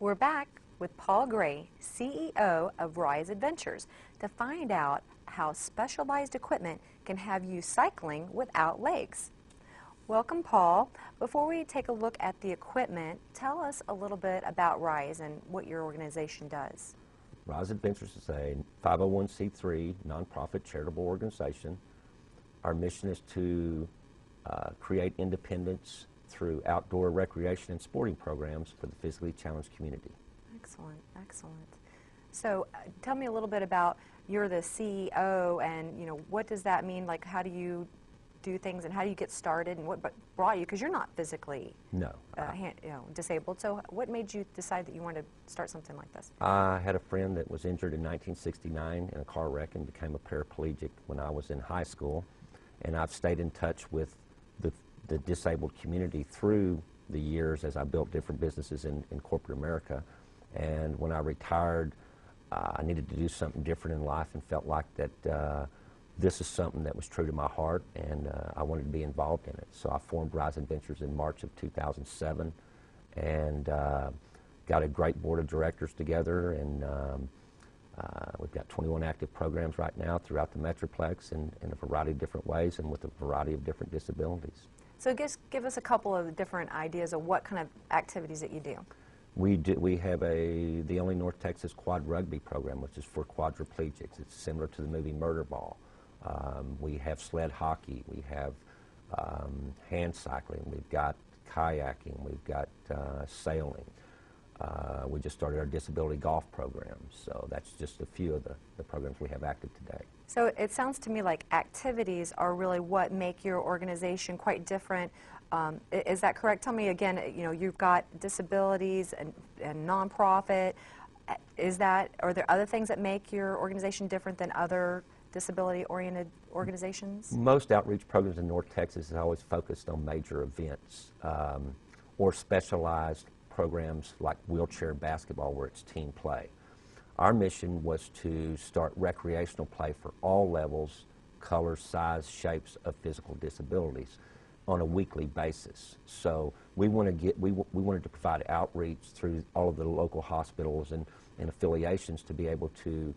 We're back with Paul Gray, CEO of Rise Adventures, to find out how specialized equipment can have you cycling without legs. Welcome, Paul. Before we take a look at the equipment, tell us a little bit about Rise and what your organization does. Rise Adventures is a 501c3 nonprofit charitable organization. Our mission is to create independence through outdoor recreation and sporting programs for the physically challenged community. Excellent, excellent. So tell me a little bit about, you're the CEO, and what does that mean? Like, how do you do things, and how do you get started, and what brought you, because you're not physically disabled, so what made you decide that you wanted to start something like this? I had a friend that was injured in 1969 in a car wreck and became a paraplegic when I was in high school, and I've stayed in touch with the disabled community through the years as I built different businesses in corporate America. And when I retired, I needed to do something different in life and felt like that this is something that was true to my heart, and I wanted to be involved in it. So I formed Rise Adventures in March of 2007 and got a great board of directors together, and we've got 21 active programs right now throughout the Metroplex in a variety of different ways and with a variety of different disabilities. So give us a couple of different ideas of what kind of activities that you do. We have the only North Texas quad rugby program, which is for quadriplegics. It's similar to the movie Murder Ball. We have sled hockey. We have hand cycling. We've got kayaking. We've got sailing. We just started our disability golf program. So that's just a few of the programs we have active today. So it sounds to me like activities are really what make your organization quite different. Is that correct? Tell me again, you've got disabilities and nonprofit. Are there other things that make your organization different than other disability-oriented organizations? Most outreach programs in North Texas is always focused on major events or specialized programs like wheelchair basketball where it's team play. Our mission was to start recreational play for all levels, colors, size, shapes of physical disabilities on a weekly basis. So we wanted to provide outreach through all of the local hospitals and affiliations to be able to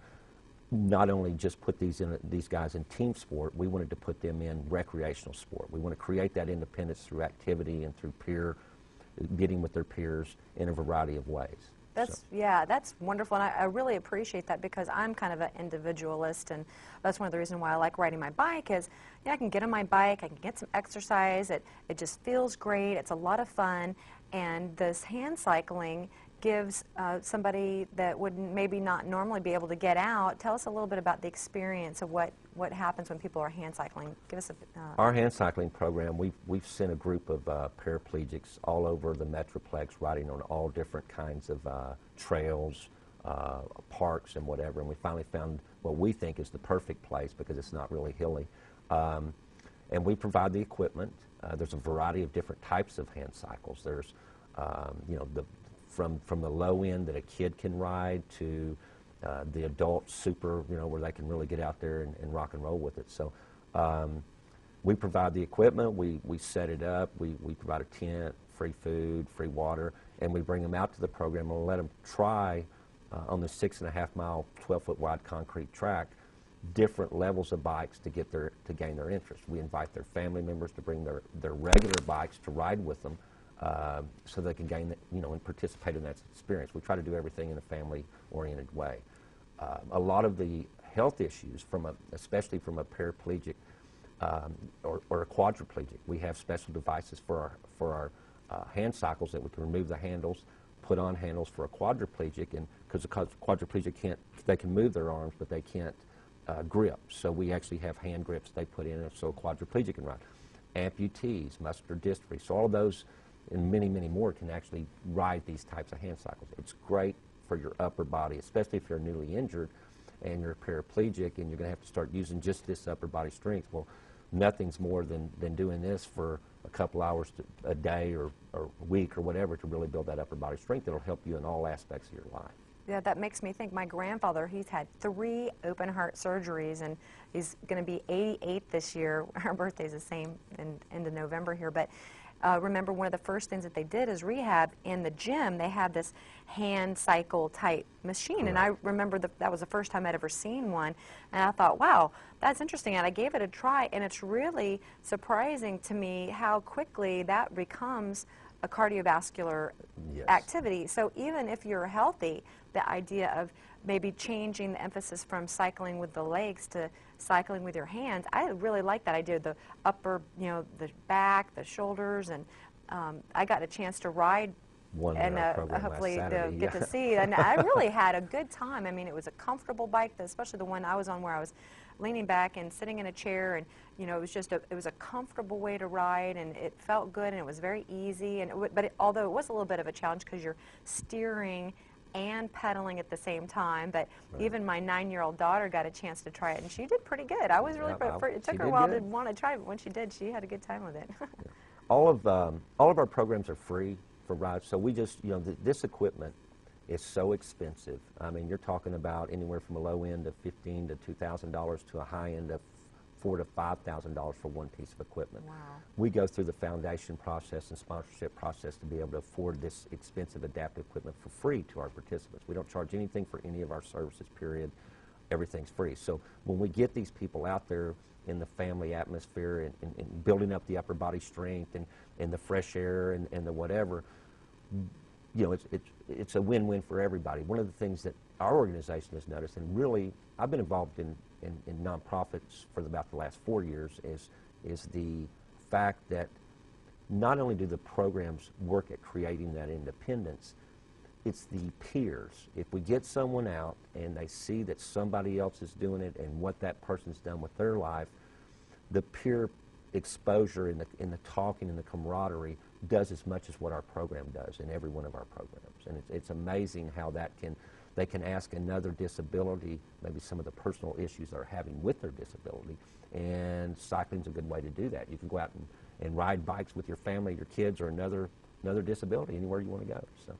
not only just put these guys in team sport, we wanted to put them in recreational sport. We want to create that independence through activity and through getting with their peers in a variety of ways. Yeah, that's wonderful, and I really appreciate that, because I'm kind of an individualist, and that's one of the reasons why I like riding my bike is I can get on my bike, I can get some exercise, it just feels great, it's a lot of fun, and this hand cycling gives somebody that would maybe not normally be able to get out. Tell us a little bit about the experience of what happens when people are hand cycling. Give us Our hand cycling program, we've sent a group of paraplegics all over the Metroplex riding on all different kinds of trails, parks and whatever, and we finally found what we think is the perfect place because it's not really hilly. And we provide the equipment. There's a variety of different types of hand cycles. There's from the low end that a kid can ride to the adult super, where they can really get out there and rock and roll with it. So we provide the equipment, we set it up, we provide a tent, free food, free water, and we bring them out to the program and let them try on the 6.5-mile, 12-foot wide concrete track different levels of bikes to gain their interest. We invite their family members to bring their regular bikes to ride with them, so they can gain, and participate in that experience. We try to do everything in a family-oriented way. A lot of the health issues, especially from a paraplegic or a quadriplegic, we have special devices for our hand cycles that we can remove the handles, put on handles for a quadriplegic, and because the quadriplegic they can move their arms, but they can't grip. So we actually have hand grips they put in so a quadriplegic can ride. Amputees, muscular dystrophy, so all of those and many, many more can actually ride these types of hand cycles. It's great for your upper body, especially if you're newly injured and you're paraplegic and you're going to have to start using just this upper body strength. Well, nothing's more than doing this for a couple hours a day or a week or whatever to really build that upper body strength that'll help you in all aspects of your life. Yeah, that makes me think. My grandfather, he's had 3 open heart surgeries, and he's going to be 88 this year. Our birthday's the same in end of November here, but remember one of the first things that they did is rehab in the gym. They had this hand cycle type machine, and I remember that was the first time I'd ever seen one, and I thought, wow, that's interesting, and I gave it a try, and it's really surprising to me how quickly that becomes a cardiovascular activity. So even if you're healthy, the idea of maybe changing the emphasis from cycling with the legs to cycling with your hands, I really like that idea. The upper, the back, the shoulders, and I got a chance to ride one and hopefully they'll get to see. And I really had a good time. I mean, it was a comfortable bike, especially the one I was on where I was leaning back and sitting in a chair, and it was just it was a comfortable way to ride, and it felt good, and it was very easy. And although it was a little bit of a challenge because you're steering and pedaling at the same time, but even my 9-year-old daughter got a chance to try it, and she did pretty good. I was really it took her a while to want to try it, but when she did, she had a good time with it. All of our programs are free for rides, so we just this equipment is so expensive. I mean, you're talking about anywhere from a low end of $15,000 to $2,000 to a high end of $4,000 to $5,000 for one piece of equipment. Wow. We go through the foundation process and sponsorship process to be able to afford this expensive adaptive equipment for free to our participants. We don't charge anything for any of our services, period. Everything's free. So when we get these people out there in the family atmosphere and building up the upper body strength and the fresh air and the whatever, it's a win-win for everybody. One of the things that our organization has noticed, and really I've been involved in nonprofits for about the last 4 years, is the fact that not only do the programs work at creating that independence, it's the peers. If we get someone out and they see that somebody else is doing it and what that person's done with their life, the peer exposure and the talking and the camaraderie does as much as what our program does in every one of our programs. And it's amazing how they can ask another disability, maybe some of the personal issues they're having with their disability, and cycling's a good way to do that. You can go out and ride bikes with your family, your kids, or another disability anywhere you want to go. So.